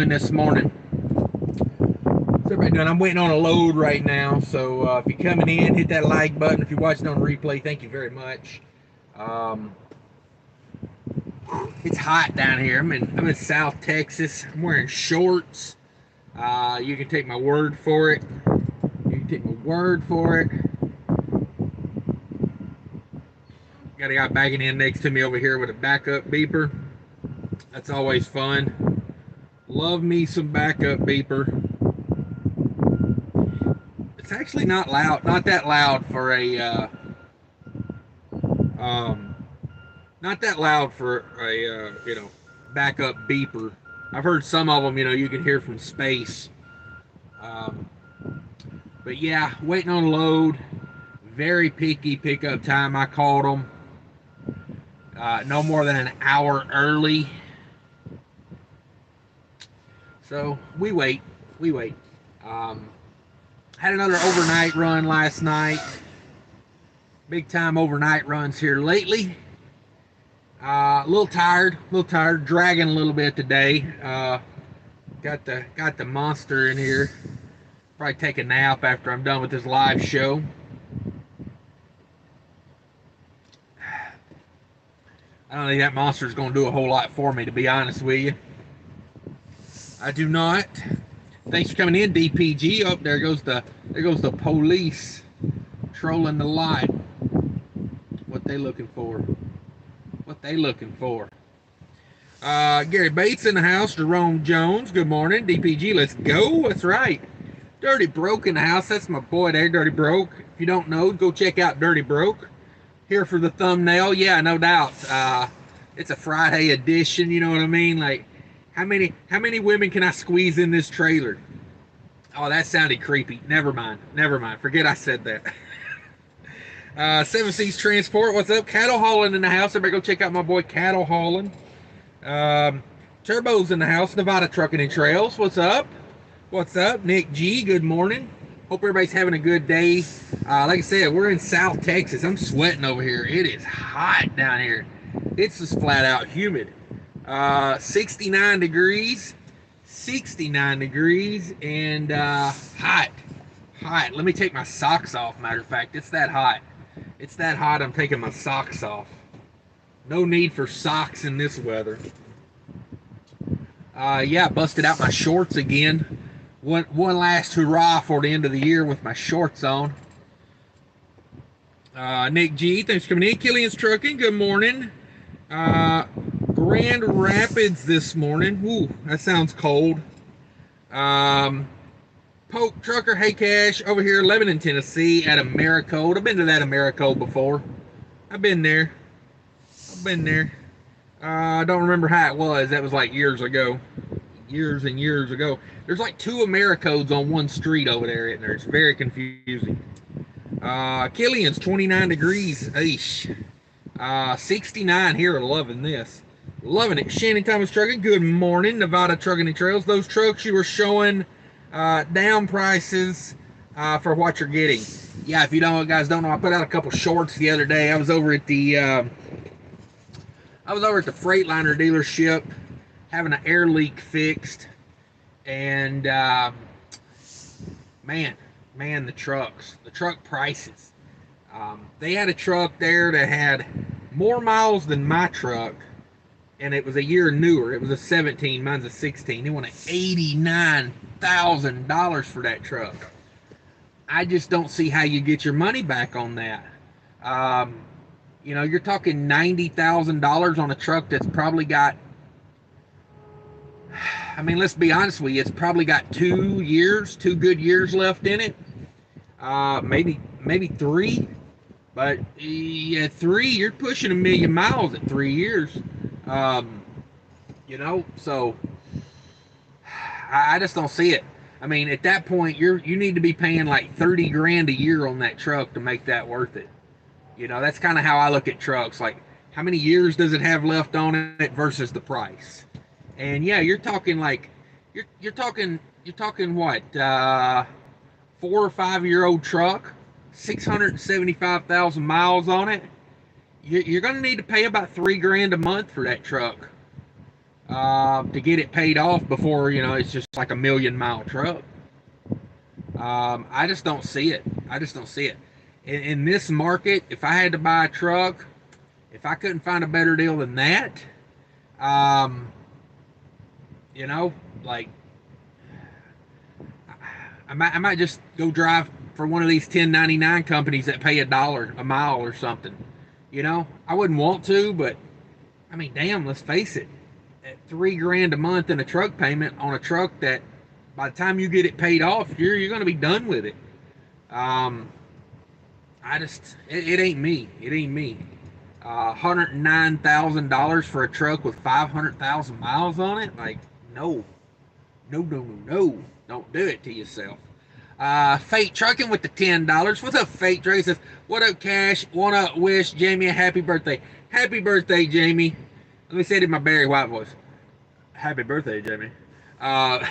doing this morning? What's everybody doing? I'm waiting on a load right now, so if you're coming in, hit that like button. If you're watching on replay, thank you very much. Um, it's hot down here. I'm in South Texas. I'm wearing shorts. You can take my word for it. You can take my word for it. Got a guy bagging in next to me over here with a backup beeper. That's always fun. Love me some backup beeper. It's actually not loud, not that loud for a, not that loud for a, backup beeper. I've heard some of them, you can hear from space. But yeah, waiting on a load. Very picky pickup time. I called them. No more than an hour early. So we wait. Had another overnight run last night. Big time overnight runs here lately. A little tired, dragging a little bit today. Got the monster in here. Probably take a nap after I'm done with this live show. I don't think that monster's going to do a whole lot for me, to be honest with you. I do not. Thanks for coming in, DPG. Oh, there goes the police trolling the light. What they looking for? Gary Bates in the house. Jerome Jones. Good morning, DPG. Let's go. That's right. Dirty Broke in the house. That's my boy there, Dirty Broke. If you don't know, go check out Dirty Broke. Here for the thumbnail. Yeah, no doubt. It's a Friday edition. You know what I mean? Like, how many women can I squeeze in this trailer? Oh, that sounded creepy. Never mind. Forget I said that. Seven Seas Transport. What's up? Cattle hauling in the house. Everybody go check out my boy Cattle hauling. Turbo's in the house. Nevada Trucking and Trails. What's up? Nick G. Good morning. Hope everybody's having a good day. Like I said, we're in South Texas. I'm sweating over here. It is hot down here. It's just flat out humid. 69 degrees and hot. Let me take my socks off. Matter of fact, it's that hot. I'm taking my socks off. No need for socks in this weather. Yeah, busted out my shorts again. One last hurrah for the end of the year with my shorts on. Nick G, thanks for coming in. Killian's Trucking, good morning. Grand Rapids this morning. Ooh, that sounds cold. Poke Trucker, hey Cash, over here, Lebanon, Tennessee, at Americode. I've been to that Americode before. I've been there. I don't remember how it was. That was like years ago. Years and years ago. There's like two Americodes on one street over there, isn't there? It's very confusing. Killian's 29 degrees. Eesh. 69 here. Loving this. Loving it. Shannon Thomas Trucking. Good morning. Nevada Trucking and Trails. Those trucks you were showing down prices for what you're getting. Yeah, if you guys don't know, I put out a couple shorts the other day. I was over at the Freightliner dealership having an air leak fixed, and man, the truck prices. They had a truck there that had more miles than my truck, and it was a year newer. It was a 17, mine's a 16. They wanted $89,000 for that truck. I just don't see how you get your money back on that. You're talking $90,000 on a truck that's probably got, let's be honest with you, it's probably got 2 good years left in it. Maybe 3. But yeah, 3, you're pushing 1 million miles at 3 years. So I just don't see it. At that point, you need to be paying like $30,000 a year on that truck to make that worth it. That's kind of how I look at trucks. Like, how many years does it have left on it versus the price? And yeah, you're talking what? 4 or 5 year old truck, 675,000 miles on it. You're going to need to pay about $3,000 a month for that truck. to get it paid off before, it's just like a million-mile truck. I just don't see it. I just don't see it. In this market, if I had to buy a truck, if I couldn't find a better deal than that, um, you know, like I might just go drive for one of these 1099 companies that pay $1 a mile or something. I wouldn't want to, but I mean, damn, let's face it. At $3 grand a month in a truck payment on a truck that by the time you get it paid off, you're going to be done with it. Um, it ain't me. It ain't me. $109,000 for a truck with 500,000 miles on it? Like, no. No, no, no, no. Don't do it to yourself. Fate Trucking with the $10. What's up, Fate? Dre says, what up, Cash? Want to wish Jamie a happy birthday. Happy birthday, Jamie. Let me say it in my Barry White voice. Happy birthday, Jamie. Uh,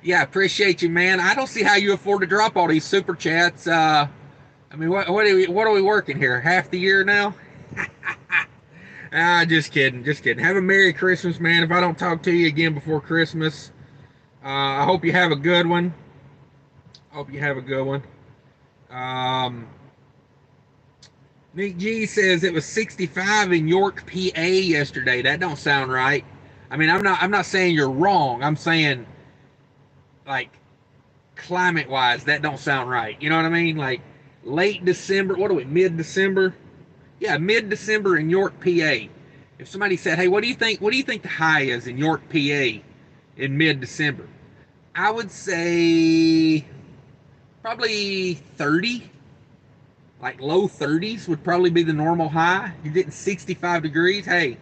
yeah, appreciate you, man. I don't see how you afford to drop all these super chats. I mean, what are we working here? Half the year now? Just kidding, just kidding. Have a Merry Christmas, man. If I don't talk to you again before Christmas, I hope you have a good one. Hope you have a good one. Nick G says it was 65 in York, PA yesterday. That don't sound right. I mean, I'm not saying you're wrong. I'm saying, like, climate wise, that don't sound right. You know what I mean? Like, late December. What are we? Mid-December? Yeah, mid-December in York, PA. If somebody said, "Hey, what do you think? What do you think the high is in York, PA, in mid-December?" I would say probably 30. Like low 30s would probably be the normal high. You're getting 65 degrees. Hey,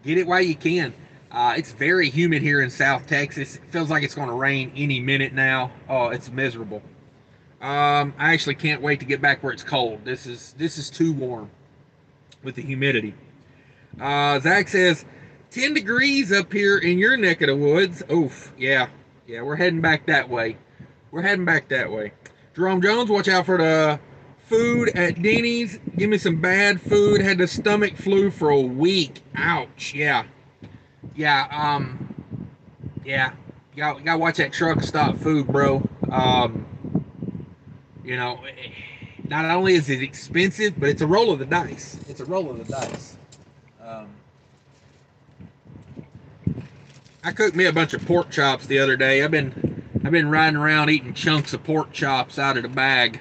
get it while you can. It's very humid here in South Texas. It feels like it's going to rain any minute now. Oh, it's miserable. I actually can't wait to get back where it's cold. This is too warm with the humidity. Zach says 10 degrees up here in your neck of the woods. Oof, yeah, we're heading back that way. We're heading back that way. Jerome Jones, watch out for the food at Denny's. Give me some bad food. Had the stomach flu for a week. Ouch. Yeah. Yeah. Yeah. You gotta watch that truck stop food, bro. You know, not only is it expensive, but it's a roll of the dice. It's a roll of the dice. I cooked me a bunch of pork chops the other day. I've been riding around eating chunks of pork chops out of the bag.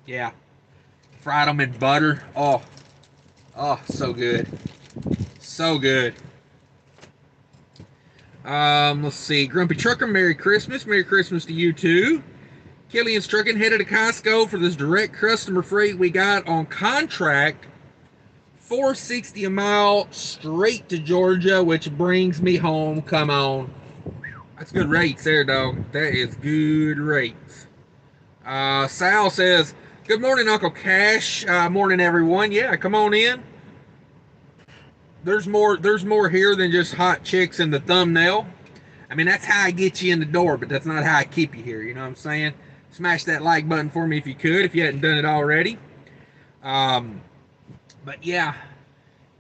Yeah, fried them in butter. Oh, so good, so good. Let's see. Grumpy Trucker, Merry Christmas. Merry Christmas to you too. Killian's Trucking headed to Costco for this direct customer freight we got on contract. $4.60 a mile straight to Georgia, which brings me home. Come on. That's good rates there, dog. That is good rates. Sal says, good morning, Uncle Cash. Morning, everyone. Yeah, come on in. There's more here than just hot chicks in the thumbnail. I mean, that's how I get you in the door, but that's not how I keep you here. You know what I'm saying? Smash that like button for me if you could, if you hadn't done it already. But yeah,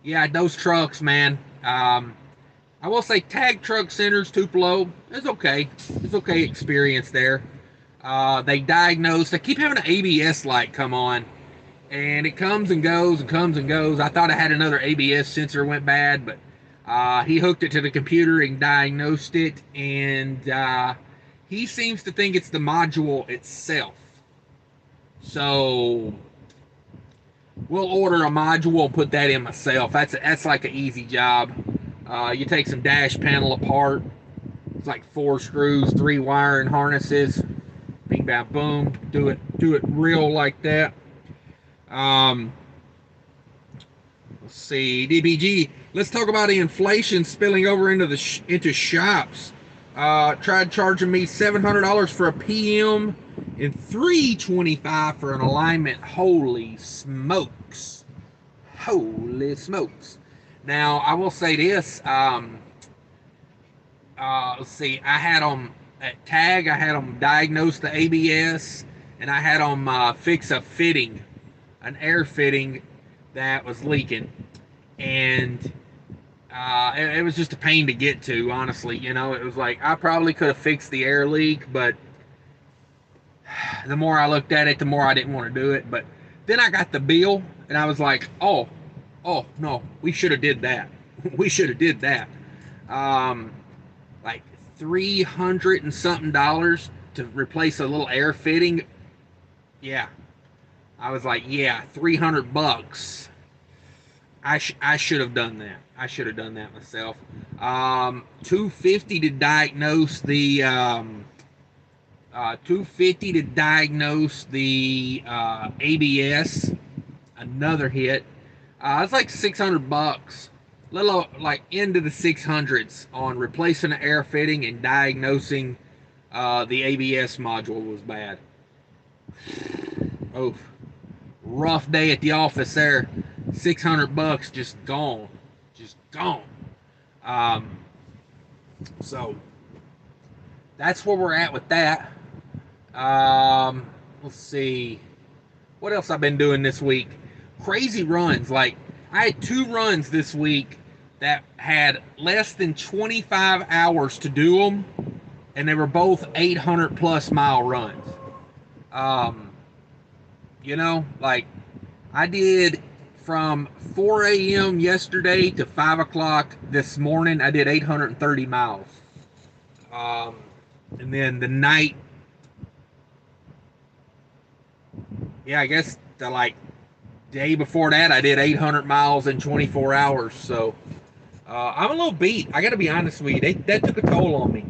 those trucks, man. I will say Tag Truck Centers, Tupelo, is okay. It's okay experience there. They diagnosed. They keep having an ABS light come on, and it comes and goes and comes and goes. I thought I had another ABS sensor went bad, but he hooked it to the computer and diagnosed it, and he seems to think it's the module itself. So we'll order a module, put that in myself. That's like an easy job. You take some dash panel apart. It's like 4 screws, 3 wiring harnesses. Bing, bam, boom. Do it real like that. Let's see, DBG. Let's talk about the inflation spilling over into shops. Tried charging me $700 for a PM and $325 for an alignment. Holy smokes! Holy smokes! Now I will say this. Let's see. I had them at Tag. I had them diagnose the ABS, and I had them fix a fitting, an air fitting that was leaking, and It was just a pain to get to, honestly. You know, it was like I probably could have fixed the air leak, but the more I looked at it, the more I didn't want to do it. But then I got the bill, and I was like, oh no, we should have did that. We should have did that. Um, like $300 and something to replace a little air fitting. Yeah, I was like, yeah, $300. I should have done that. I should have done that myself. 250 to diagnose the 250 to diagnose the ABS. Another hit. It's like $600. Little like into the 600s on replacing the air fitting and diagnosing the ABS module was bad. Oh, rough day at the office there. $600 just gone. Just gone. So that's where we're at with that. Let's see. What else I've been doing this week? Crazy runs. Like, I had 2 runs this week that had less than 25 hours to do them, and they were both 800 plus mile runs. You know, like, I did from 4 a.m. yesterday to 5 o'clock this morning, I did 830 miles. And then the night, yeah, I guess the like day before that, I did 800 miles in 24 hours. So I'm a little beat. I got to be honest with you. That took a toll on me.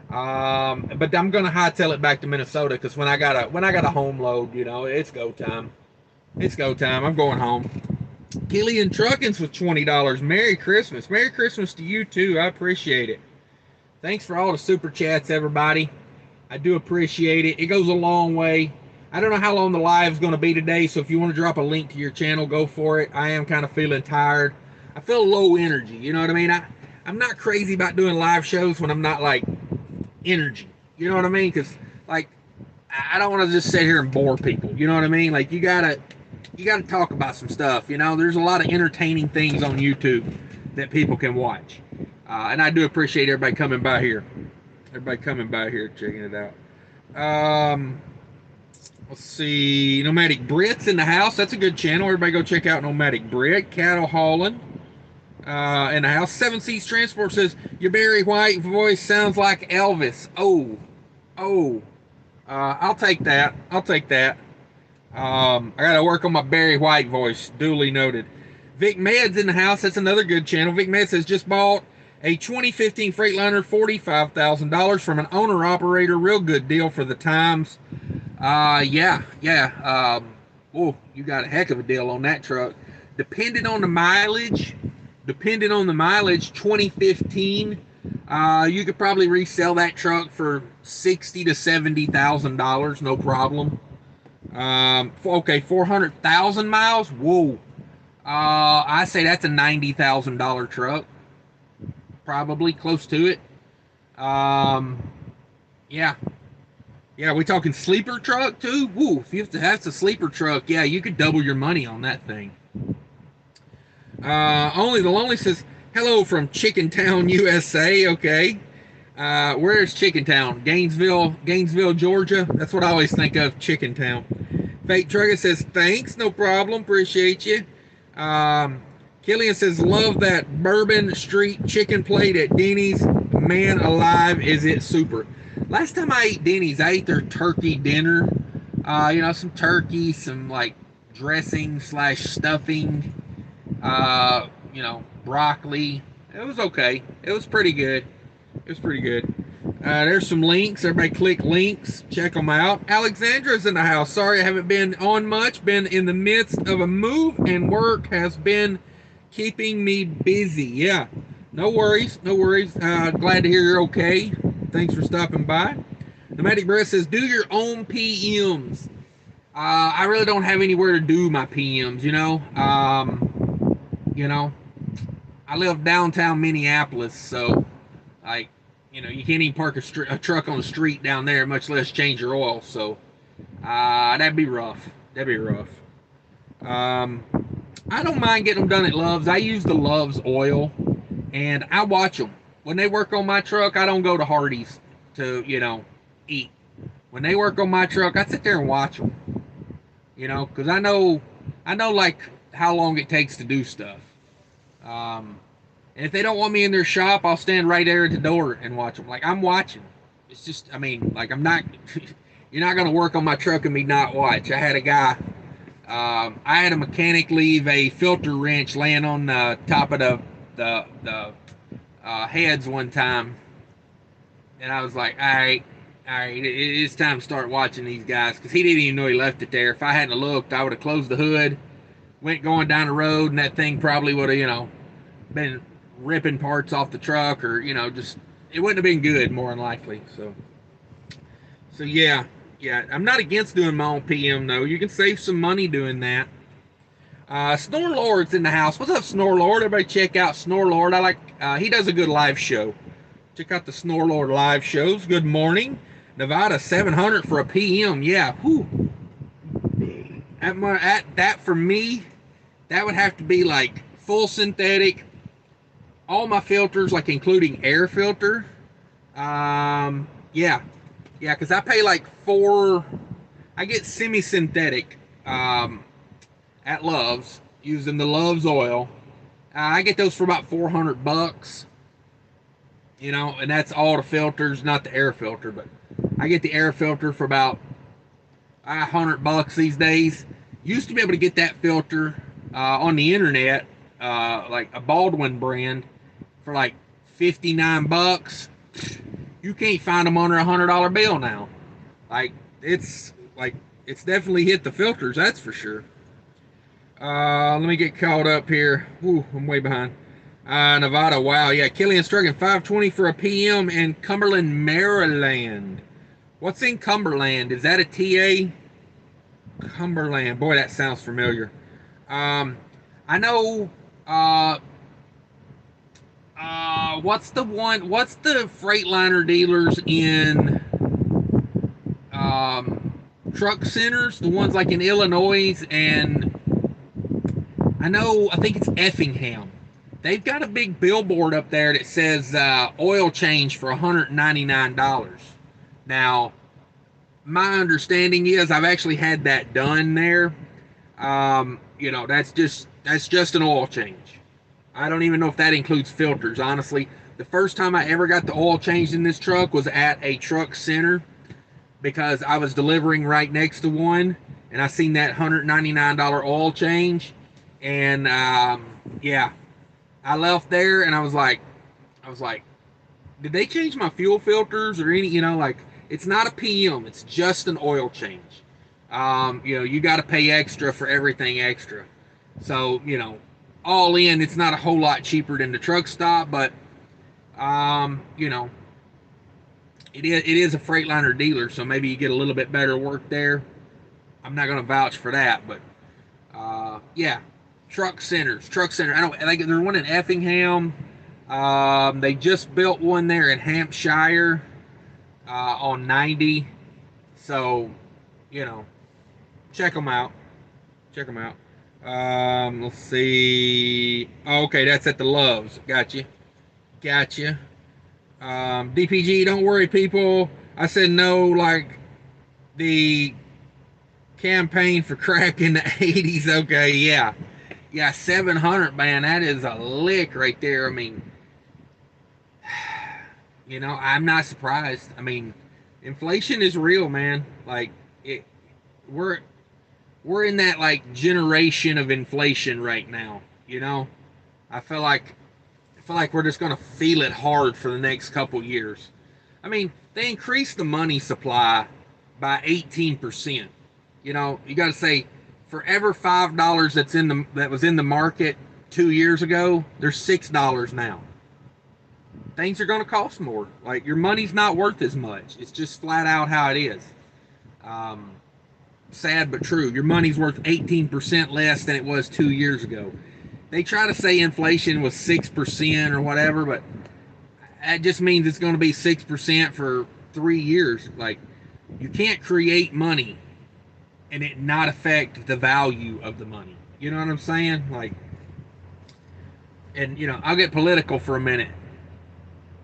But I'm gonna hightail it back to Minnesota because when I got a home load, you know, it's go time. It's go time. I'm going home. Killian Truckins with $20. Merry Christmas. Merry Christmas to you too. I appreciate it. Thanks for all the super chats, everybody. I do appreciate it. It goes a long way. I don't know how long the live's going to be today, so if you want to drop a link to your channel, go for it. I am kind of feeling tired. I feel low energy, you know what I mean? I'm not crazy about doing live shows when I'm not, like, energy. You know what I mean? Because, like, I don't want to just sit here and bore people. You know what I mean? Like, you gotta talk about some stuff. You know, there's a lot of entertaining things on YouTube that people can watch. And I do appreciate everybody coming by here. Everybody coming by here, checking it out. Let's see. Nomadic Brit's in the house. That's a good channel. Everybody go check out Nomadic Brit. Cattle hauling in the house. 7 Seas Transport says, your Barry White voice sounds like Elvis. I'll take that. I'll take that. I got to work on my Barry White voice. Duly noted. Vic Med's in the house. That's another good channel. Vic Med says, just bought a 2015 Freightliner, $45,000 from an owner-operator. Real good deal for the times. Yeah. Oh, you got a heck of a deal on that truck. Depending on the mileage, 2015, you could probably resell that truck for $60,000 to $70,000, no problem. Okay, 400,000 miles. Whoa. I say that's a $90,000 truck. Probably close to it. Yeah, we talking sleeper truck too? Woo, if you have to have a sleeper truck, yeah, you could double your money on that thing. Only the Lonely says, hello from Chicken Town, USA. Okay. Where is Chicken Town? Gainesville, Georgia. That's what I always think of, Chicken Town. Fake Trucker says, thanks, no problem, appreciate you. Killian says, love that Bourbon Street chicken plate at Denny's. Man alive, is it super. Last time I ate Denny's, I ate their turkey dinner. You know, some turkey, some like dressing / stuffing, you know, broccoli. It was okay. It was pretty good. There's some links. Everybody click links. Check them out. Alexandra's in the house. Sorry I haven't been on much. Been in the midst of a move, and work has been keeping me busy. Yeah. No worries. Glad to hear you're okay. Thanks for stopping by. Nomadic Breath says, do your own PMs. I really don't have anywhere to do my PMs, you know. I live downtown Minneapolis, so, like, you know, you can't even park a truck on the street down there, much less change your oil, so that'd be rough. I don't mind getting them done at Love's. I use the Love's oil. and I watch them. When they work on my truck, I don't go to Hardee's to, eat. When they work on my truck, I sit there and watch them, because I know like how long it takes to do stuff. And if they don't want me in their shop, I'll stand right there at the door and watch them. Like, I'm watching. It's just, I mean, like, I'm not, you're not going to work on my truck and me not watch. I had a guy, I had a mechanic leave a filter wrench laying on the top of the heads one time. And I was like, all right, it's time to start watching these guys, because he didn't even know he left it there. If I hadn't looked, I would have closed the hood, went going down the road, and that thing probably would have, been ripping parts off the truck, or just, it wouldn't have been good, more than likely. So yeah, I'm not against doing my own PM though. You can save some money doing that. Snore Lord's in the house. What's up, Snore Lord? Everybody check out Snore Lord. He does a good live show. Check out the Snore Lord live shows. Good morning. Nevada 700 for a PM. Yeah, whew. At that for me, that would have to be like full synthetic, all my filters, like including air filter. Yeah, because I pay like I get semi-synthetic at Love's, using the Love's oil. I get those for about $400, and that's all the filters, not the air filter, but I get the air filter for about $100 these days. Used to be able to get that filter on the internet, like a Baldwin brand, for like $59. You can't find them under $100 bill now. It's definitely hit the filters, that's for sure. Let me get caught up here. Ooh, I'm way behind. Nevada, wow, yeah, Killian's trucking 520 for a PM in Cumberland, Maryland. What's in Cumberland? Is that a TA? Cumberland, boy, that sounds familiar. I know. What's the Freightliner dealers in truck centers? The ones like in Illinois, and I think it's Effingham. They've got a big billboard up there that says oil change for $199. Now, my understanding is I've actually had that done there. That's just an oil change. I don't even know if that includes filters, honestly. The first time I ever got the oil changed in this truck was at a truck center, because I was delivering right next to one, and I seen that $199 oil change, and yeah, I left there and I was like, did they change my fuel filters or any? It's not a PM, it's just an oil change. You got to pay extra for everything extra. So all in, it's not a whole lot cheaper than the truck stop, but it is a Freightliner dealer, so maybe you get a little bit better work there. I'm not going to vouch for that, but yeah, truck center. I don't like, there's one in Effingham. They just built one there in Hampshire on 90. So check them out. Let's see. Oh, okay, that's at the Loves. Gotcha. DPG, don't worry, people. I said no, like the campaign for crack in the 80s. Okay, yeah, 700, man. That is a lick right there. I mean, I'm not surprised. I mean, inflation is real, man. Like we're in that like generation of inflation right now. I feel like we're just gonna feel it hard for the next couple years. I mean, they increased the money supply by 18%. You got to say, for every $5 that was in the market 2 years ago, there's $6 now. Things are going to cost more. Like, your money's not worth as much. It's just flat out how it is. Sad but true. Your money's worth 18% less than it was 2 years ago. They try to say inflation was 6% or whatever, but that just means it's going to be 6% for 3 years. Like, you can't create money and it not affect the value of the money. You know what I'm saying? Like, and I'll get political for a minute.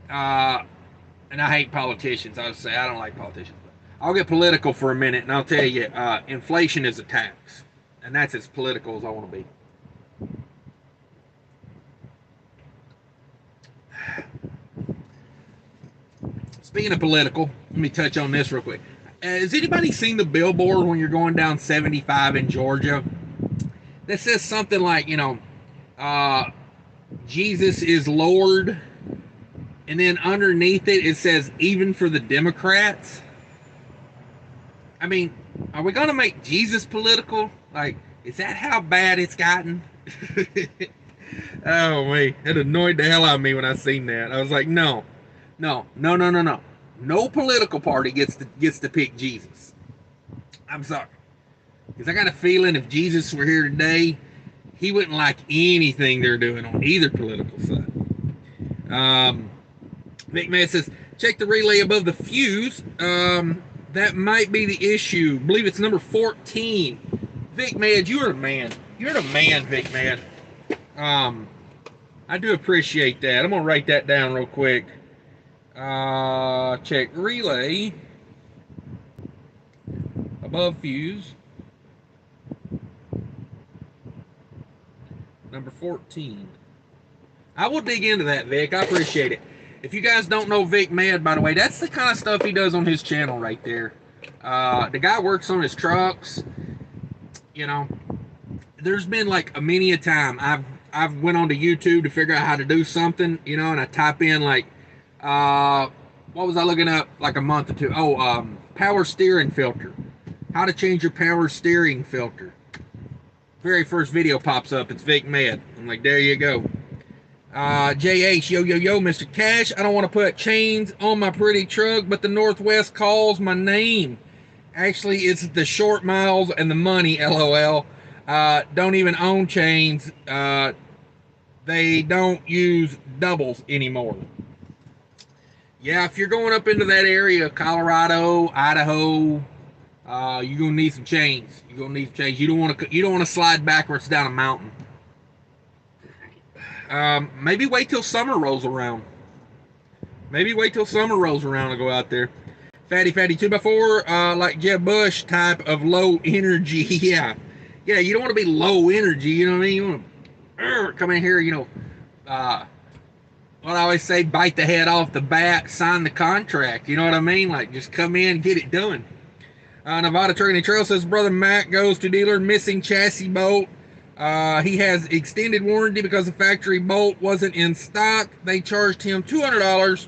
And I hate politicians. I would say I don't like politicians. But I'll get political for a minute, and I'll tell you, inflation is a tax, and that's as political as I want to be. Speaking of political, let me touch on this real quick. Has anybody seen the billboard when you're going down 75 in Georgia that says something like, Jesus is Lord, and then underneath it says, even for the Democrats? I mean, are we going to make Jesus political? Like, is that how bad it's gotten? Oh, man, it annoyed the hell out of me when I seen that. I was like, no. No political party gets to pick Jesus. I'm sorry. Because I got a feeling if Jesus were here today, he wouldn't like anything they're doing on either political side. Vic Man says, check the relay above the fuse. That might be the issue. I believe it's number 14. Vic Man, you're a man. You're the man, Vic Man. I do appreciate that. I'm going to write that down real quick. Check relay above fuse. Number 14. I will dig into that, Vic. I appreciate it. If you guys don't know Vic Mad, by the way, that's the kind of stuff he does on his channel right there. The guy works on his trucks. There's been like many a time I've went onto YouTube to figure out how to do something, and I type in like, what was I looking up like a month or two? Oh, power steering filter. How to change your power steering filter. Very first video pops up. It's Vic Mad. I'm like, there you go. JH, yo, Mr. Cash. I don't want to put chains on my pretty truck, but the Northwest calls my name. Actually, it's the short miles and the money, LOL. Don't even own chains. They don't use doubles anymore. Yeah, if you're going up into that area, Colorado, Idaho, you're gonna need some chains. You're gonna need some chains. You don't want to slide backwards down a mountain. Maybe wait till summer rolls around. Maybe wait till summer rolls around and go out there. Fatty 2x4, like Jeb Bush type of low energy. Yeah, you don't want to be low energy. You know what I mean? You want to come in here. What I always say, bite the head off the bat, sign the contract. You know what I mean? Like, just come in, get it done. Nevada Trucking and Trail says, Brother Mac goes to dealer, missing chassis bolt. He has extended warranty because the factory bolt wasn't in stock. They charged him $200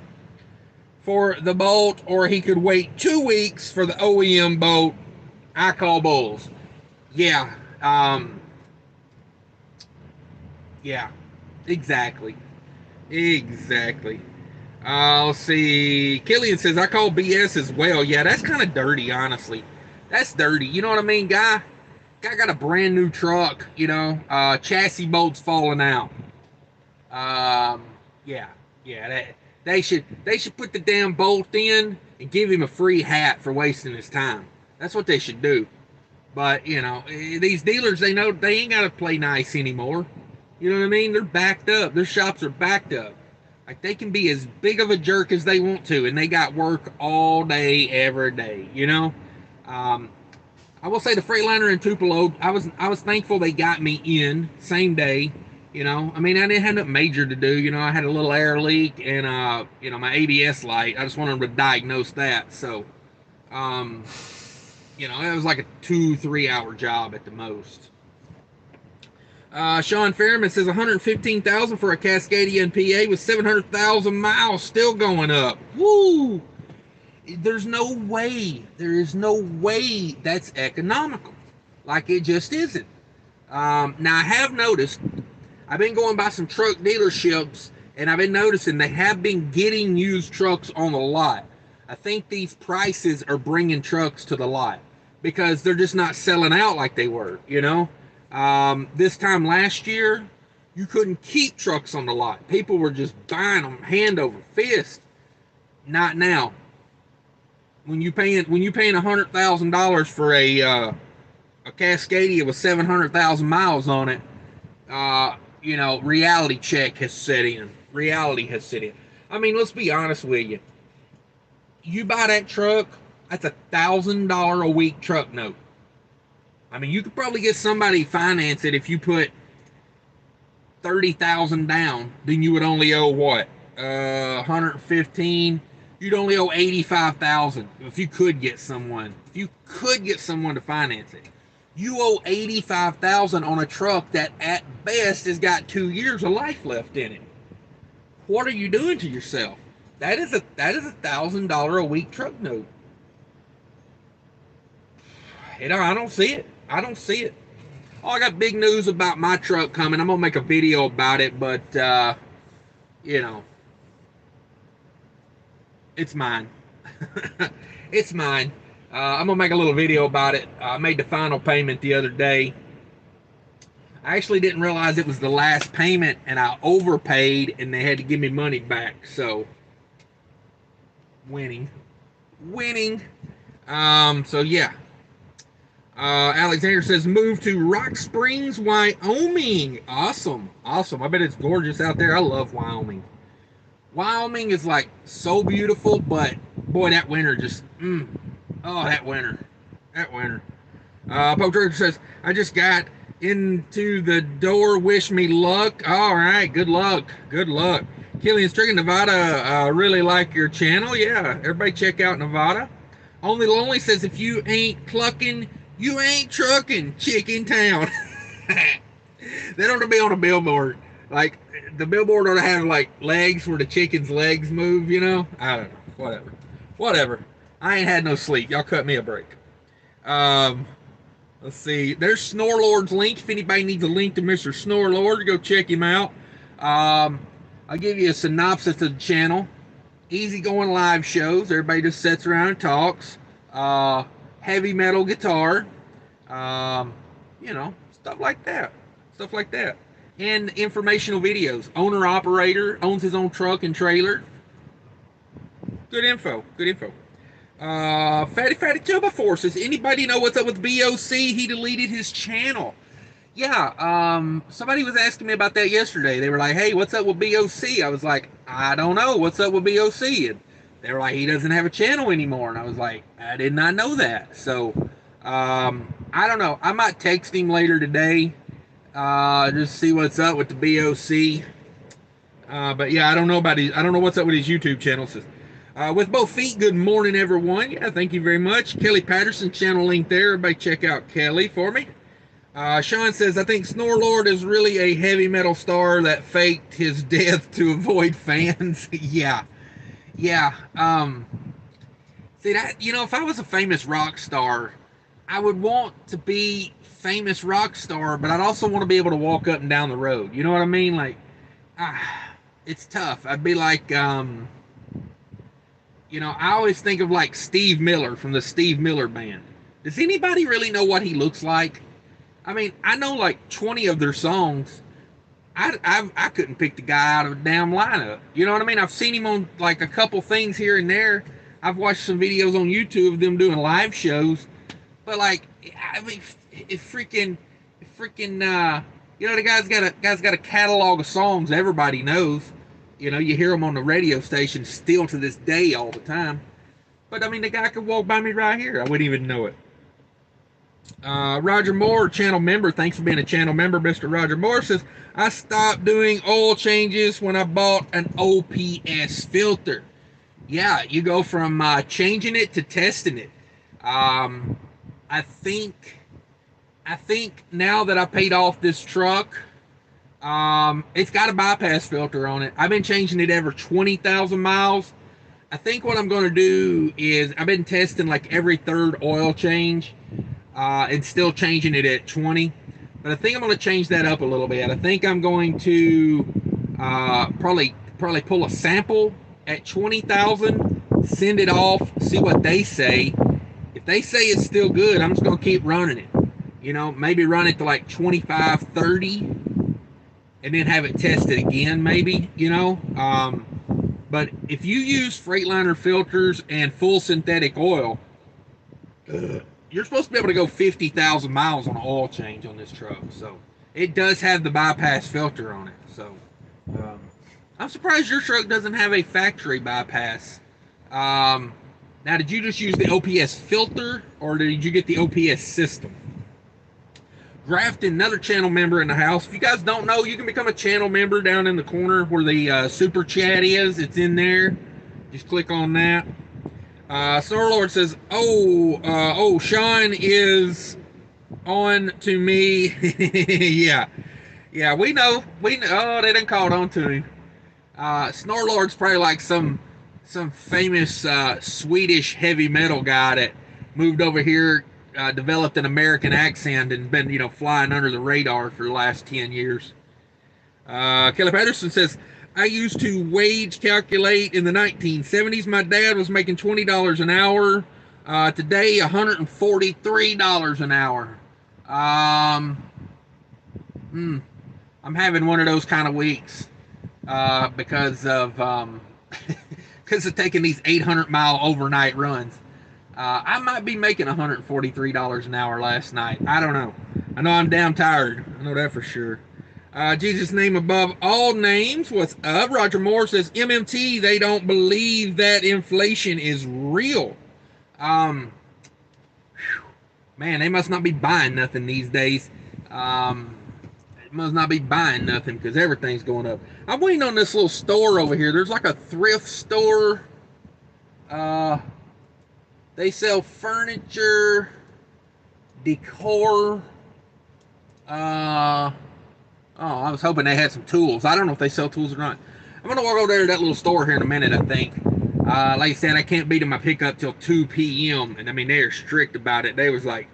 for the bolt, or he could wait 2 weeks for the OEM bolt. I call bulls. Yeah. Yeah. Exactly. Let's see. Killian says, I call BS as well. Yeah, that's kind of dirty, honestly. That's dirty. You know what I mean? Guy got a brand new truck, chassis bolts falling out. They should put the damn bolt in and give him a free hat for wasting his time. That's what they should do. But, these dealers, they know they ain't got to play nice anymore. You know what I mean? They're backed up. Their shops are backed up. Like, they can be as big of a jerk as they want to, and they got work all day, every day, I will say the Freightliner and Tupelo, I was thankful they got me in same day. I mean, I didn't have nothing major to do. I had a little air leak and my ABS light. I just wanted to diagnose that. So, it was like a 2-3 hour job at the most. Sean Fairman says $115,000 for a Cascadia in PA with 700,000 miles, still going up. Woo! There is no way that's economical. Like, it just isn't. Now, I have noticed, I've been going by some truck dealerships, and I've been noticing they have been getting used trucks on the lot. I think these prices are bringing trucks to the lot because they're just not selling out like they were, This time last year, you couldn't keep trucks on the lot. People were just buying them hand over fist. Not now. When you paying $100,000 for a Cascadia with 700,000 miles on it, you know, reality check has set in. Reality has set in. I mean, let's be honest with you. You buy that truck, that's $1,000 a week truck note. I mean, you could probably get somebody to finance it if you put $30,000 down. Then you would only owe what? 115. You'd only owe 85,000 if you could get someone. If you could get someone to finance it, you owe 85,000 on a truck that at best has got 2 years of life left in it. What are you doing to yourself? That is $1,000 a week truck note. You know, I don't see it. I don't see it. Oh, I got big news about my truck coming. I'm gonna make a video about it, but you know, it's mine. It's mine. I'm gonna make a little video about it. I made the final payment the other day. I actually didn't realize it was the last payment, and I overpaid, and they had to give me money back. So, winning. So yeah. Alexander says, move to Rock Springs, Wyoming. Awesome. I bet it's gorgeous out there. I love Wyoming. Wyoming is like so beautiful, but boy, that winter just, oh, that winter. Pope George says, I just got into the door. Wish me luck. All right. Good luck. Killian's Trucking Nevada. Really like your channel. Yeah. Everybody check out Nevada. Only Lonely says, if you ain't clucking, you ain't trucking, Chicken Town. That ought to be on a billboard. Like, the billboard ought to have, like, legs where the chicken's legs move, you know? I don't know. Whatever. I ain't had no sleep. Y'all cut me a break. Let's see. There's Snorelord's link. If anybody needs a link to Mr. Snorelord, go check him out. I'll give you a synopsis of the channel. Easygoing live shows. Everybody just sits around and talks. Heavy metal guitar, you know, stuff like that. And informational videos. Owner operator, owns his own truck and trailer. Good info. Fatty Turbo Forces. Anybody know what's up with BOC? He deleted his channel. Yeah, somebody was asking me about that yesterday. They were like, hey, what's up with BOC? I was like, I don't know. What's up with BOC? And they were like, he doesn't have a channel anymore. And I was like, I did not know that. So, I don't know. I might text him later today. Just see what's up with the BOC. But yeah, I don't know what's up with his YouTube channel. So, with both feet, good morning, everyone. Yeah, thank you very much. Kelly Patterson, channel link there. Everybody check out Kelly for me. Sean says, I think Snorelord is really a heavy metal star that faked his death to avoid fans. Yeah. See that, you know, if I was a famous rock star, I would want to be famous rock star, but I'd also want to be able to walk up and down the road. You know what I mean? Like, it's tough. I'd be like, you know, I always think of like Steve Miller from the Steve Miller Band. Does anybody really know what he looks like? I mean, I know like 20 of their songs. I couldn't pick the guy out of a damn lineup. You know what I mean? I've seen him on like a couple things here and there. I've watched some videos on YouTube of them doing live shows. But like, I mean, it's freaking, you know, the guy's got a catalog of songs everybody knows. You know, you hear them on the radio station still to this day all the time. But I mean, the guy could walk by me right here. I wouldn't even know it. Roger Moore, channel member. Thanks for being a channel member, Mr. Roger Moore says, I stopped doing oil changes when I bought an OPS filter. Yeah, you go from changing it to testing it. I think now that I paid off this truck, it's got a bypass filter on it. I've been changing it every 20,000 miles. I think what I'm going to do is I've been testing like every third oil change. And still changing it at 20, but I think I'm going to change that up a little bit. I think I'm going to probably pull a sample at 20,000, send it off, see what they say. If they say it's still good, I'm just going to keep running it. You know, maybe run it to like 25, 30, and then have it tested again, maybe. You know, but if you use Freightliner filters and full synthetic oil, you're supposed to be able to go 50,000 miles on an oil change on this truck. So it does have the bypass filter on it. So I'm surprised your truck doesn't have a factory bypass. Now, did you just use the OPS filter, or did you get the OPS system? Grafton, another channel member in the house. If you guys don't know, you can become a channel member down in the corner where the super chat is. It's in there. Just click on that. Snorlord says, Sean is on to me. yeah, we know. Oh, they didn't call it on to him. Snorlord's probably like some famous Swedish heavy metal guy that moved over here, developed an American accent, and been flying under the radar for the last 10 years. Kelly Patterson says, I used to wage calculate in the 1970s. My dad was making $20 an hour. Today, $143 an hour. I'm having one of those kind of weeks because of taking these 800-mile overnight runs. I might be making $143 an hour last night. I don't know. I know I'm damn tired. I know that for sure. Jesus' name above all names. What's up? Roger Moore says, MMT, they don't believe that inflation is real. Man, they must not be buying nothing these days. They must not be buying nothing because everything's going up. I'm waiting on this little store over here. There's like a thrift store. They sell furniture, decor. I was hoping they had some tools. I don't know if they sell tools or not. I'm going to walk over there to that little store here in a minute, I think. Like I said, I can't be to my pickup till 2 p.m. And I mean, they're strict about it. They was like,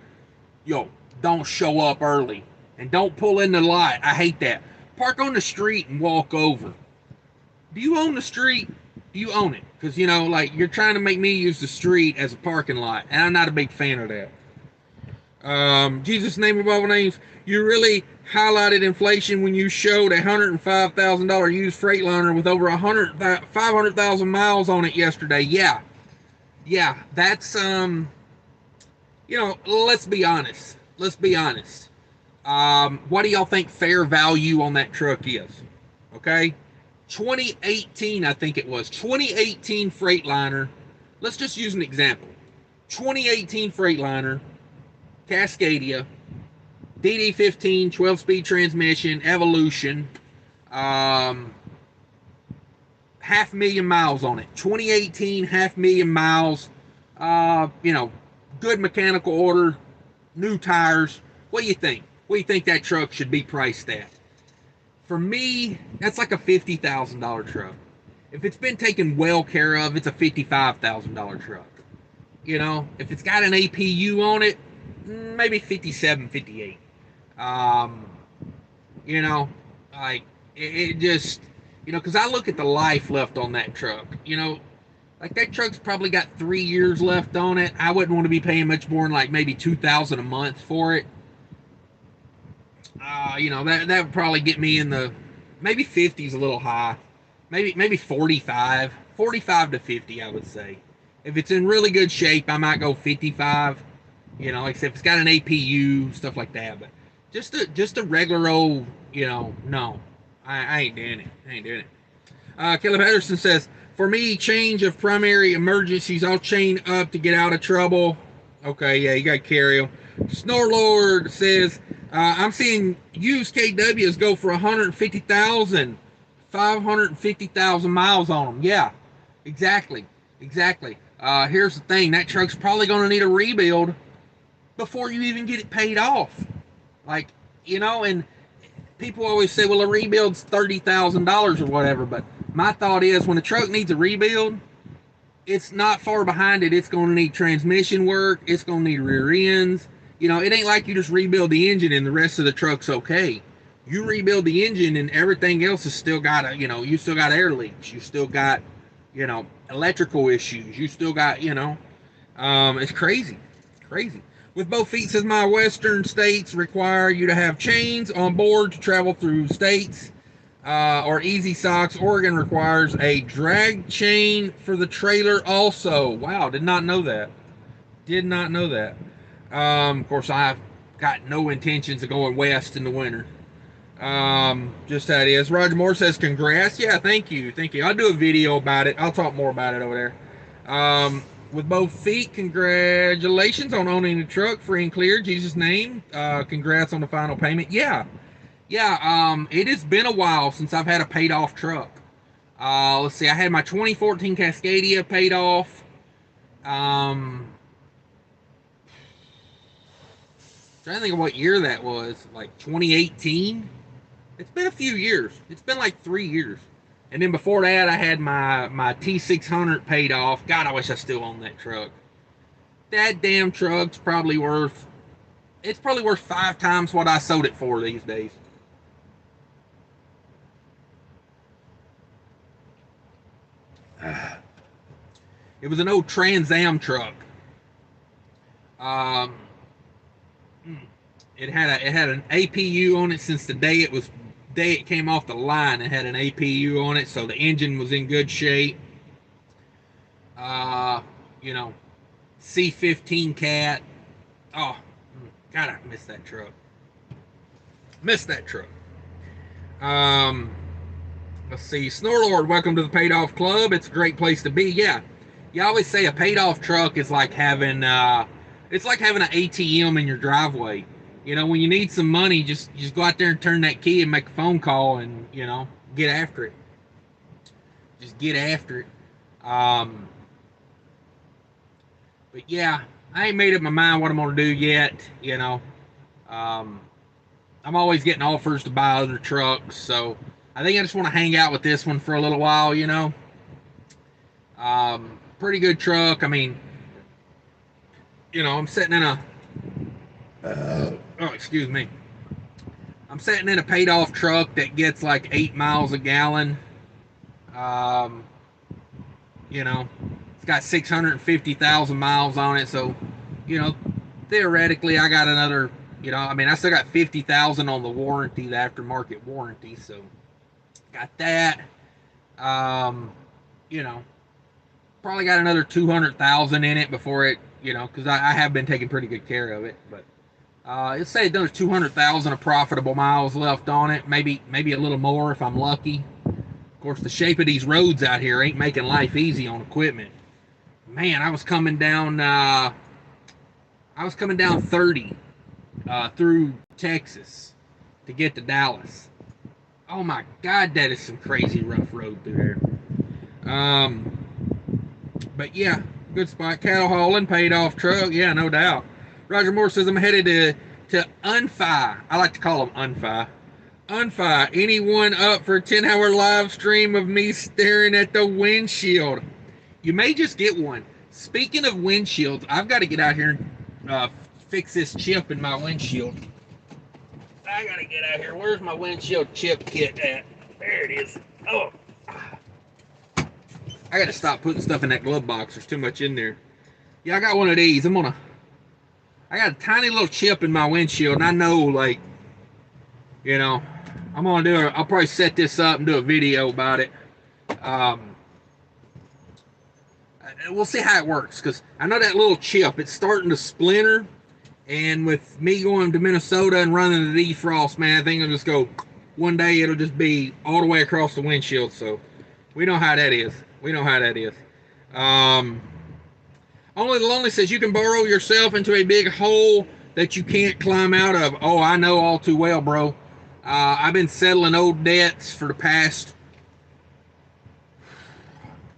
yo, don't show up early. And don't pull in the lot. I hate that. Park on the street and walk over. Do you own the street? Do you own it? Because, like, you're trying to make me use the street as a parking lot. And I'm not a big fan of that. Jesus' name above all names. You really highlighted inflation when you showed a $105,000 used Freightliner with over 500,000 miles on it yesterday. Yeah, that's let's be honest. What do y'all think fair value on that truck is? Okay, 2018, I think it was 2018 Freightliner. Let's just use an example. 2018 Freightliner, Cascadia, DD15, 12-speed transmission, Evolution, 500,000 miles on it. 2018, 500,000 miles, good mechanical order, new tires. What do you think? What do you think that truck should be priced at? For me, that's like a $50,000 truck. If it's been taken well care of, it's a $55,000 truck. If it's got an APU on it, maybe 57, 58. Like it just, because I look at the life left on that truck. Like that truck's probably got 3 years left on it. I wouldn't want to be paying much more than like maybe $2,000 a month for it. That would probably get me in the maybe 50's a little high, maybe 45 to 50, I would say. If it's in really good shape, I might go 55. Like I said, if it's got an APU, stuff like that. But just a regular old, no, I ain't doing it. Caleb Henderson says, for me, change of primary emergencies, I'll chain up to get out of trouble. Okay, yeah, you got to carry them. Snorlord says, I'm seeing used KWs go for 150,000, 550,000 miles on them. Yeah, exactly. Here's the thing. That truck's probably going to need a rebuild before you even get it paid off. Like, and people always say, well, a rebuild's $30,000 or whatever. But my thought is when a truck needs a rebuild, it's not far behind it. It's going to need transmission work. It's going to need rear ends. It ain't like you just rebuild the engine and the rest of the truck's okay. You rebuild the engine and everything else is still got you still got air leaks. You still got, electrical issues. You still got, it's crazy. With both feet, says my western states require you to have chains on board to travel through states, or easy socks. Oregon requires a drag chain for the trailer also. Wow, did not know that. Of course, I've got no intentions of going west in the winter. Just how it is. Roger Moore says, congrats. Yeah, thank you. Thank you. I'll do a video about it. I'll talk more about it over there. With both feet, congratulations on owning the truck free and clear. Jesus' name. Congrats on the final payment. Yeah. Yeah. It has been a while since I've had a paid off truck. Let's see. I had my 2014 Cascadia paid off. Trying to think of what year that was. Like 2018. It's been a few years. It's been like 3 years. And then before that, I had my T600 paid off. God, I wish I still owned that truck. That damn truck's probably worth, it's probably worth 5 times what I sold it for these days. It was an old Trans Am truck. It had an APU on it since the day it came off the line. It had an APU on it, so the engine was in good shape. You know, C15 cat. Oh, God, I miss that truck. Miss that truck. Let's see. Snorlord, welcome to the Paid Off Club. It's a great place to be. Yeah, you always say a paid off truck is like having it's like having an ATM in your driveway. You know, when you need some money, just go out there and turn that key and make a phone call and, you know, get after it. Just get after it. But yeah, I ain't made up my mind what I'm gonna do yet. You know, I'm always getting offers to buy other trucks, so I think I just want to hang out with this one for a little while. You know, pretty good truck. I mean, you know, I'm sitting in a excuse me. I'm sitting in a paid off truck that gets like 8 miles a gallon. You know, it's got 650,000 miles on it, so, you know, theoretically I got another, you know, I mean, I still got 50,000 on the warranty, the aftermarket warranty, so got that. You know, probably got another 200,000 in it before it, you know, because I have been taking pretty good care of it, but let's say there's 200,000 of profitable miles left on it, maybe a little more if I'm lucky. Of course, the shape of these roads out here ain't making life easy on equipment. Man, I was coming down 30 through Texas to get to Dallas. Oh my God, that is some crazy rough road through there. But yeah, good spot. Cattle hauling, paid off truck. Yeah, no doubt. Roger Moore says I'm headed to Unfi. I like to call them Unfi. Unfi. Anyone up for a 10-hour live stream of me staring at the windshield? You may just get one. Speaking of windshields, I've got to get out here and fix this chip in my windshield. I got to get out here. Where's my windshield chip kit at? There it is. Oh. I got to stop putting stuff in that glove box. There's too much in there. Yeah, I got one of these. I got a tiny little chip in my windshield, and I know, like, you know, I'll probably set this up and do a video about it. We'll see how it works, because I know that little chip, it's starting to splinter, and with me going to Minnesota and running the defrost, man, I think it'll just go, one day it'll just be all the way across the windshield, so we know how that is. Only the Lonely says you can burrow yourself into a big hole that you can't climb out of. Oh, I know all too well, bro. I've been settling old debts for the past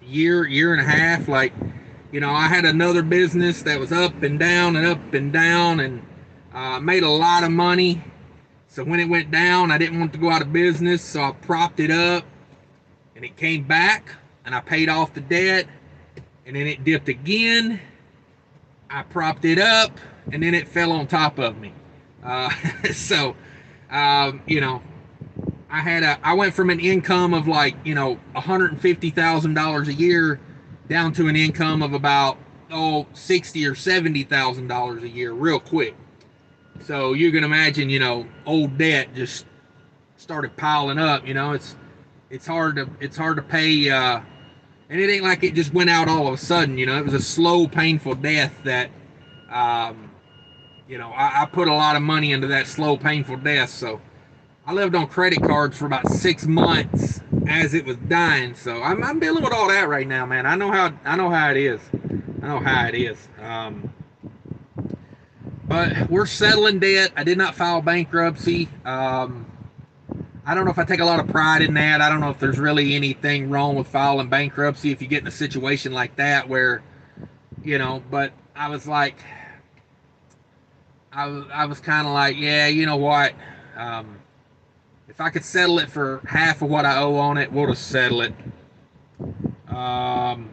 year and a half. Like, you know, I had another business that was up and down and made a lot of money. So when it went down, I didn't want to go out of business, so I propped it up, and it came back, and I paid off the debt. And then it dipped again. I propped it up, and then it fell on top of me. You know, I went from an income of like, you know, $150,000 a year down to an income of about $60,000 or $70,000 a year real quick. So you can imagine, you know, old debt just started piling up. You know, it's hard to pay. And it ain't like it just went out all of a sudden, you know. It was a slow, painful death that, you know, I put a lot of money into that slow, painful death. So I lived on credit cards for about 6 months as it was dying. So I'm dealing with all that right now, man. I know how it is. I know how it is. But we're settling debt. I did not file bankruptcy. I don't know if I take a lot of pride in that. I don't know if there's really anything wrong with filing bankruptcy if you get in a situation like that where, but I was like, I was kind of like, yeah, you know what? If I could settle it for half of what I owe on it, we'll just settle it. I'll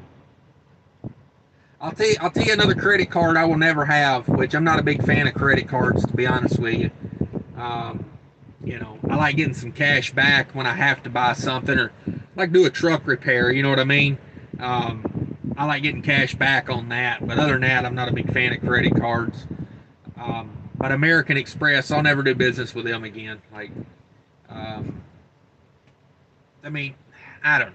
tell you another credit card I will never have, which I'm not a big fan of credit cards, to be honest with you. I like getting some cash back when I have to buy something, or like do a truck repair, you know what I mean? I like getting cash back on that, but other than that, I'm not a big fan of credit cards. But American Express, I'll never do business with them again. I don't know.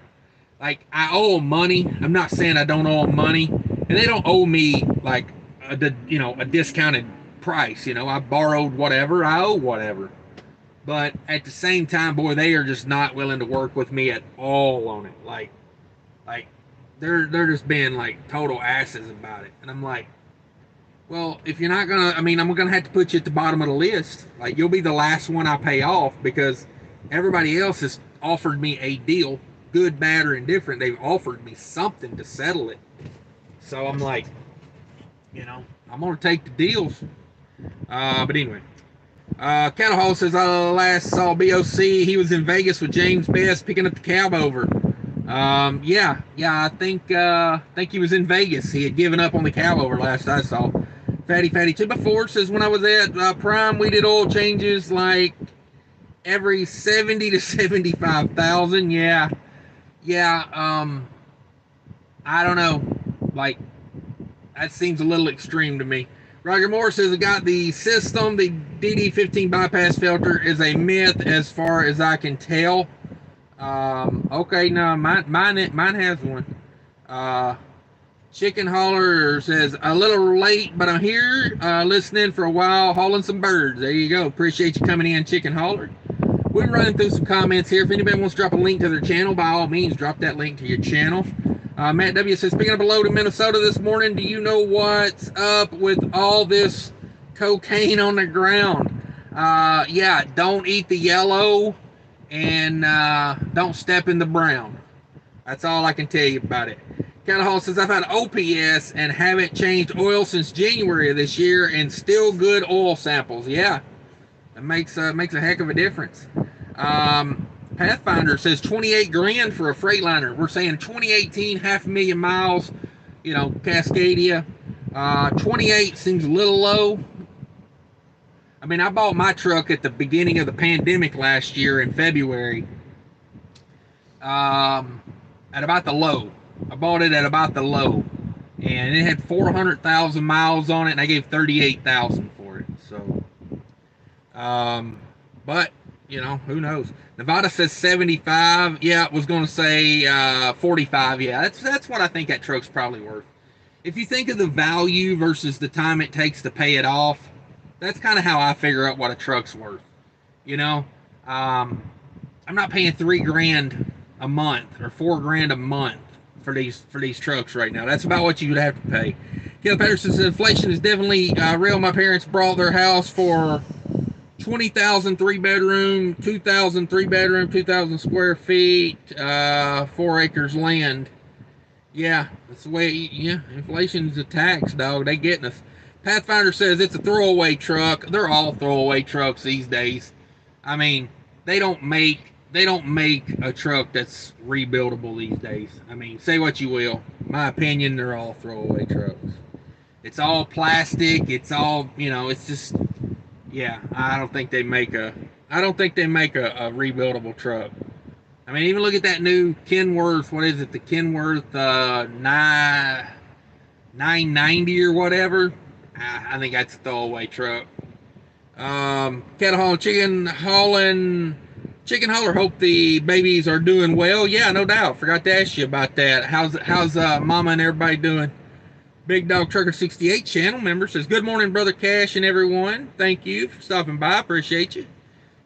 Like, I owe them money. I'm not saying I don't owe them money, and they don't owe me like a discounted price. I borrowed whatever, I owe whatever. But at the same time, boy, they are just not willing to work with me at all on it. Like they're just being like total asses about it. And I'm like, well, if you're not gonna, I'm gonna have to put you at the bottom of the list. Like, you'll be the last one I pay off because everybody else has offered me a deal, good, bad, or indifferent. They've offered me something to settle it. So I'm like, I'm gonna take the deals. But anyway. Cattle Hall says, I last saw BOC. He was in Vegas with James Best picking up the cab over. Yeah, I think he was in Vegas. He had given up on the cab over last I saw. Fatty 2x4 says, when I was at Prime, we did oil changes like every 70 to 75,000. Yeah. I don't know. Like, that seems a little extreme to me. Roger Moore says, I got the system. The DD15 bypass filter is a myth as far as I can tell. Okay, no, mine has one. Chicken Hauler says, a little late, but I'm here listening for a while, hauling some birds. There you go. Appreciate you coming in, Chicken Hauler. We're running through some comments here. If anybody wants to drop a link to their channel, by all means, drop that link to your channel. Matt W. says, picking up a load in Minnesota this morning. Do you know what's up with all this cocaine on the ground? Yeah, don't eat the yellow and don't step in the brown. That's all I can tell you about it. Cattle Hall says, I've had OPS and haven't changed oil since January of this year and still good oil samples. Yeah, it makes a heck of a difference. Pathfinder says 28 grand for a Freightliner. We're saying 2018, 500,000 miles, Cascadia. 28 seems a little low. I bought my truck at the beginning of the pandemic last year in February at about the low. I bought it at about the low, and it had 400,000 miles on it, and I gave 38,000 for it. So, but who knows? Nevada says 75. Yeah, I was going to say 45. Yeah, that's what I think that truck's probably worth. If you think of the value versus the time it takes to pay it off, that's kind of how I figure out what a truck's worth. I'm not paying $3 grand a month or $4 grand a month for these trucks right now. That's about what you would have to pay. Caleb Patterson says inflation is definitely real. My parents bought their house for 20,000 3-bedroom, 2,000 3-bedroom, 2,000 square feet, 4 acres land. Yeah, that's the way. Yeah, inflation's a tax, dog. They getting us. Pathfinder says it's a throwaway truck. They're all throwaway trucks these days. They don't make a truck that's rebuildable these days. Say what you will. In my opinion, they're all throwaway trucks. It's all plastic. It's all, it's just, yeah, I don't think they make a rebuildable truck. Even look at that new Kenworth. What is it? The Kenworth 990 or whatever. I think that's a throwaway truck. Cattle Hall, Chicken Hauler. Hope the babies are doing well. Yeah, no doubt. Forgot to ask you about that. How's Mama and everybody doing? Big Dog Trucker 68 channel member says, good morning, Brother Cash and everyone. Thank you for stopping by. Appreciate you.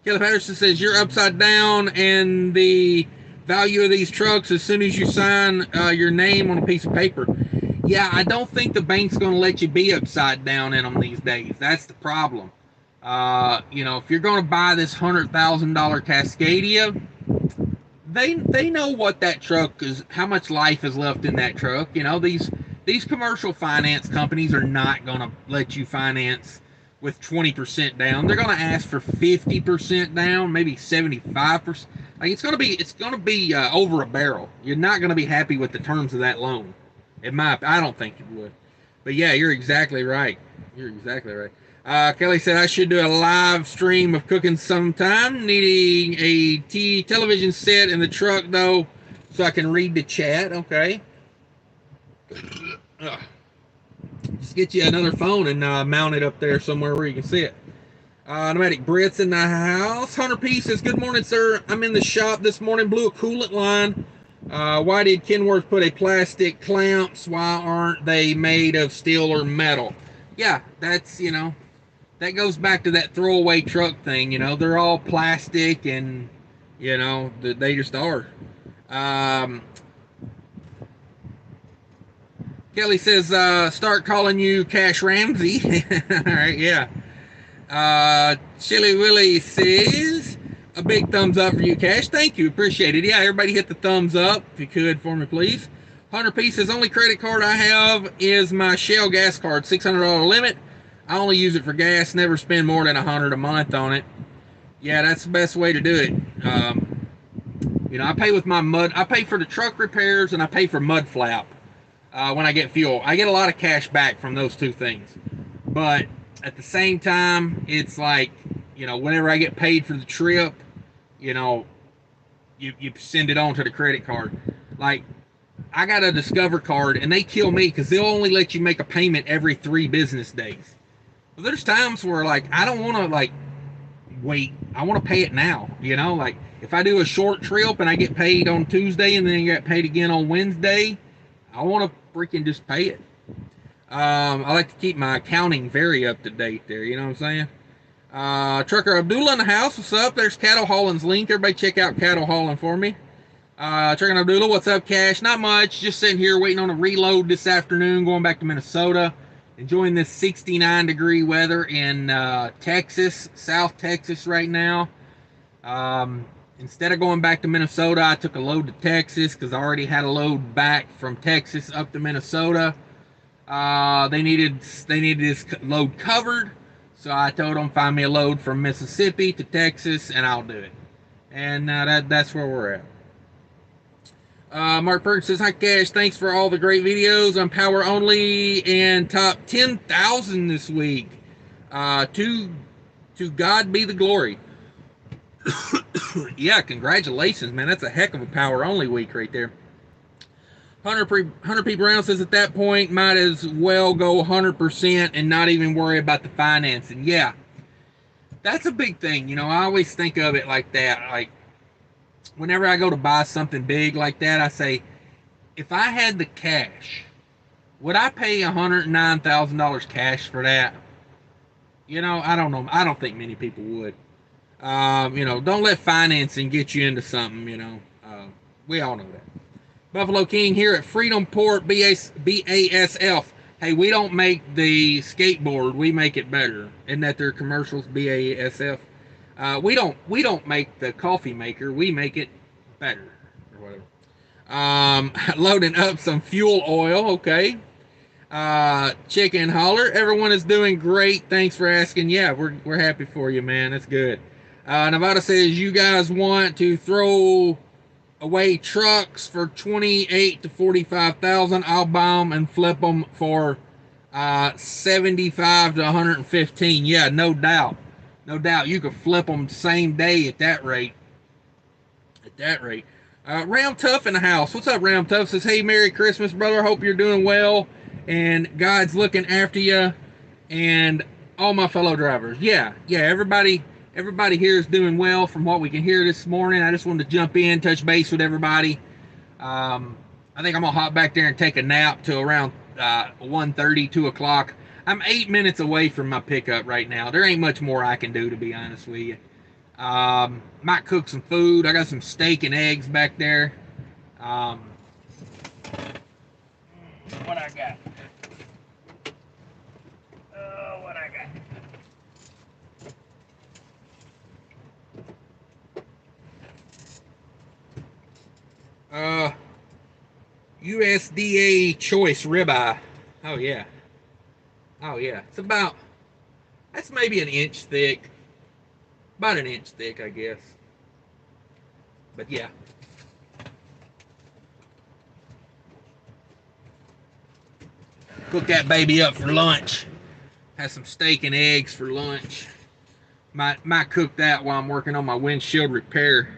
Kelly Patterson says you're upside down and the value of these trucks as soon as you sign your name on a piece of paper. Yeah, I don't think the bank's going to let you be upside down in them these days. That's the problem. You know, if you're going to buy this $100,000 Cascadia, they know what that truck is, how much life is left in that truck. You know, these commercial finance companies are not going to let you finance with 20% down. They're going to ask for 50% down, maybe 75%. Like it's going to be over a barrel. You're not going to be happy with the terms of that loan. I don't think you would. But yeah, you're exactly right. You're exactly right. Kelly said I should do a live stream of cooking sometime. Needing a television set in the truck though, so I can read the chat. Okay. Just get you another phone and mount it up there somewhere where you can see it. Nomadic Brits in the house. Hunter P says, good morning, sir. I'm in the shop this morning. Blew a coolant line. Why did Kenworth put a plastic clamps? Why aren't they made of steel or metal? Yeah, that's, you know, that goes back to that throwaway truck thing. You know, they're all plastic and, you know, they just are. Kelly says, start calling you Cash Ramsey. All right, yeah. Chili Willie says, a big thumbs up for you, Cash. Thank you. Appreciate it. Yeah, everybody hit the thumbs up if you could for me, please. Hunter P says, only credit card I have is my Shell gas card, $600 limit. I only use it for gas, never spend more than $100 a month on it. Yeah, that's the best way to do it. You know, I pay with my I pay for the truck repairs and I pay for Mudflap when I get fuel. I get a lot of cash back from those two things. But at the same time, it's like, you know, whenever I get paid for the trip, you know, you send it on to the credit card. Like, I got a Discover card, and they kill me because they'll only let you make a payment every 3 business days. But there's times where, like, I don't want to, like, wait. I want to pay it now, you know? Like, if I do a short trip and I get paid on Tuesday and then get paid again on Wednesday, I want to freaking just pay it. I like to keep my accounting very up to date there, you know what I'm saying? Trucker Abdullah in the house, what's up? There's Cattle Hauling's link. Everybody check out Cattle Hauling for me. Trucker Abdullah, what's up, Cash? Not much, just sitting here waiting on a reload this afternoon, going back to Minnesota. Enjoying this 69-degree weather in Texas, South Texas right now. Instead of going back to Minnesota, I took a load to Texas because I already had a load back from Texas up to Minnesota. They needed this load covered, so I told them find me a load from Mississippi to Texas, and I'll do it. And that's where we're at. Mark Perkins says, hi, Cash. Thanks for all the great videos. I'm power only and top 10,000 this week. To God be the glory. Yeah, congratulations, man. That's a heck of a power only week right there. Hunter P. Brown says, at that point, might as well go 100% and not even worry about the financing. Yeah, that's a big thing. You know, I always think of it like that. Like, whenever I go to buy something big like that, I say, if I had the cash, would I pay $109,000 cash for that? You know, I don't know. I don't think many people would. You know, don't let financing get you into something, you know. We all know that. Buffalo King here at Freedomport BASF. Hey, we don't make the skateboard. We make it better. Isn't that their commercials, BASF? We don't make the coffee maker. We make it better or whatever. Loading up some fuel oil. Okay. Chicken Holler. Everyone is doing great. Thanks for asking. Yeah, we're happy for you, man. That's good. Nevada says you guys want to throw away trucks for 28 to 45,000. I'll buy them and flip them for 75 to 115. Yeah, no doubt. No doubt. You could flip them same day at that rate. At that rate. Round Tough in the house. What's up, Round Tough? Says, hey, Merry Christmas, brother. Hope you're doing well. And God's looking after you. And all my fellow drivers. Yeah, everybody here is doing well from what we can hear this morning. I just wanted to jump in, touch base with everybody. I think I'm going to hop back there and take a nap till around 1:30, 2 o'clock. I'm 8 minutes away from my pickup right now. There ain't much more I can do, to be honest with you. Might cook some food. I got some steak and eggs back there. What I got? What I got? USDA choice ribeye. Oh yeah. Oh yeah. It's about, that's maybe an inch thick. About an inch thick, I guess. But yeah. Cook that baby up for lunch. Have some steak and eggs for lunch. Might cook that while I'm working on my windshield repair.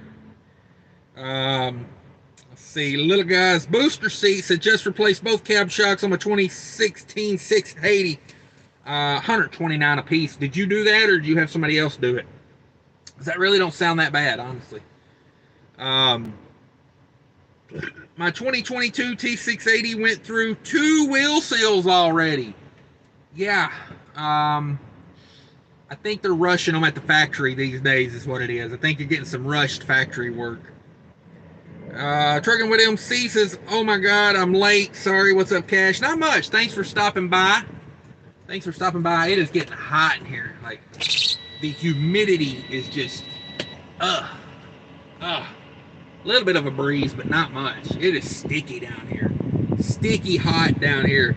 Let's see, little guy's booster seats had just replaced both cab shocks on my 2016 680. 129 a piece. Did you do that, or did you have somebody else do it? Because that really don't sound that bad, honestly. My 2022 T680 went through 2 wheel seals already. Yeah. I think they're rushing them at the factory these days is what it is. I think you're getting some rushed factory work. Trucking with MC says, oh my God, I'm late. Sorry, what's up, Cash? Not much. Thanks for stopping by. Thanks for stopping by. It is getting hot in here. Like, the humidity is just, a little bit of a breeze, but not much. It is sticky down here. Sticky hot down here.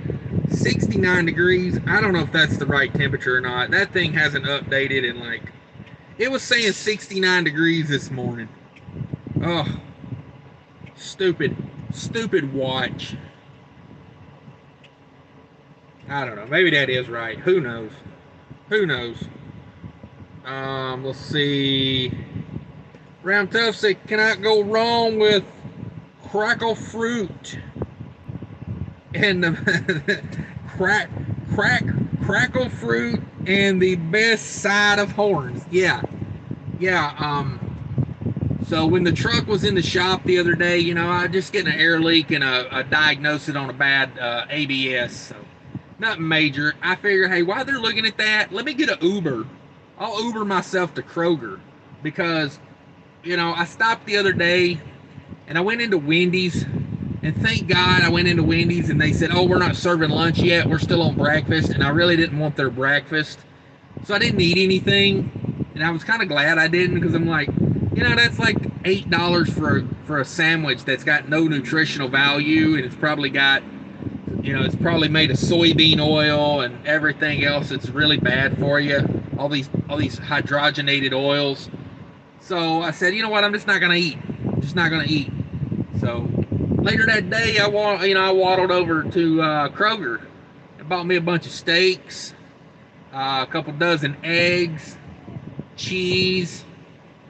69 degrees. I don't know if that's the right temperature or not. That thing hasn't updated in like, it was saying 69 degrees this morning. Oh, stupid watch. I don't know. Maybe that is right. Who knows? Who knows? Let's see. Round Tough said, cannot go wrong with crackle fruit and the crackle fruit and the best side of horns. Yeah. So when the truck was in the shop the other day, you know, I just getting an air leak and a diagnosis on a bad ABS. So nothing major. I figure, hey, while they're looking at that, let me get an Uber. I'll Uber myself to Kroger because, you know, I stopped the other day and I went into Wendy's, and thank God I went into Wendy's and they said, oh, we're not serving lunch yet. We're still on breakfast. And I really didn't want their breakfast. So I didn't eat anything. And I was kind of glad I didn't because I'm like, you know, that's like $8 for a sandwich that's got no nutritional value. And it's probably got, you know, it's probably made of soybean oil and everything else that's really bad for you. All these hydrogenated oils. So I said, you know what, I'm just not gonna eat. Just not gonna eat. So later that day, I waddled over to Kroger and bought me a bunch of steaks, a couple dozen eggs, cheese,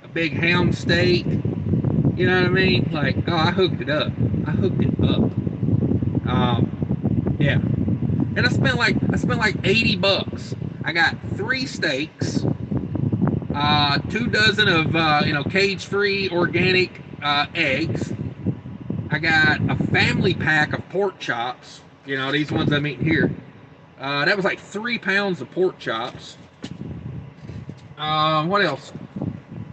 a big ham steak. You know what I mean? Like, oh, I hooked it up. Yeah. And I spent like $80. I got 3 steaks, 2 dozen of cage-free organic eggs. I got a family pack of pork chops. You know, these ones I'm eating here. That was like 3 pounds of pork chops. What else?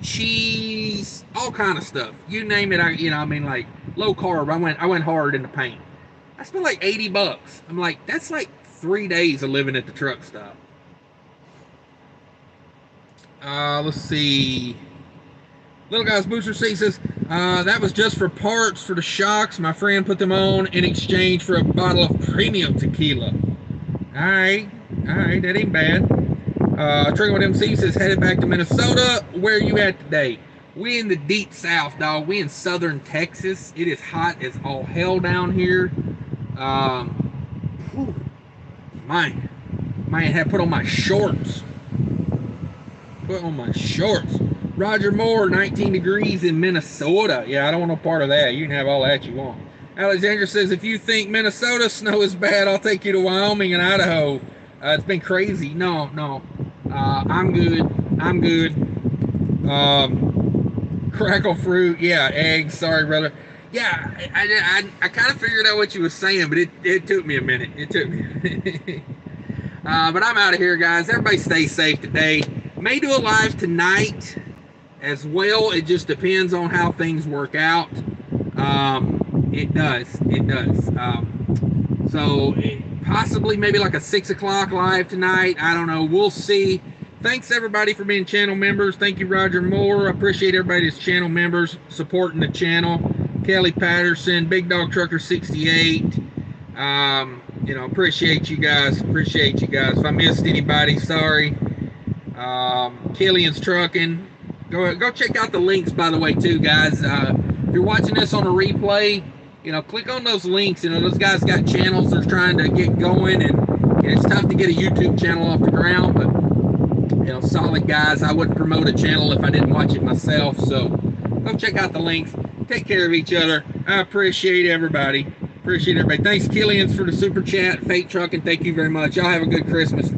Cheese, all kind of stuff. You name it. Like low carb. I went hard in the paint. I spent like $80. I'm like, that's like 3 days of living at the truck stop. Let's see. Little guy's booster seat says, that was just for parts for the shocks. My friend put them on in exchange for a bottle of premium tequila. Alright, that ain't bad. Trucking with MC says, headed back to Minnesota. Where you at today? We in the deep south, dog. We in southern Texas. It is hot as all hell down here. Might have put on my shorts. Roger Moore, 19 degrees in Minnesota. Yeah, I don't want no part of that. You can have all that you want. Alexander says, if you think Minnesota snow is bad, I'll take you to Wyoming and Idaho. It's been crazy. No. I'm good. Crackle fruit. Yeah, eggs. Sorry, brother. Yeah, I kind of figured out what you were saying, but it took me a minute. But I'm out of here, guys. Everybody stay safe today. May do a live tonight as well. It just depends on how things work out. It does. So possibly maybe like a 6 o'clock live tonight. I don't know. We'll see. Thanks everybody for being channel members. Thank you, Roger Moore. I appreciate everybody that's channel members supporting the channel. Kelly Patterson, Big Dog Trucker 68. You know, appreciate you guys. If I missed anybody, sorry. Killian's Trucking. Go check out the links, by the way, too, guys. If you're watching this on a replay, you know, click on those links. You know, those guys got channels they're trying to get going, and it's tough to get a YouTube channel off the ground, but, you know, solid guys. I wouldn't promote a channel if I didn't watch it myself, so go check out the links. Take care of each other. I appreciate everybody. Thanks, Killians, for the super chat. Fate Trucking, thank you very much. Y'all have a good Christmas.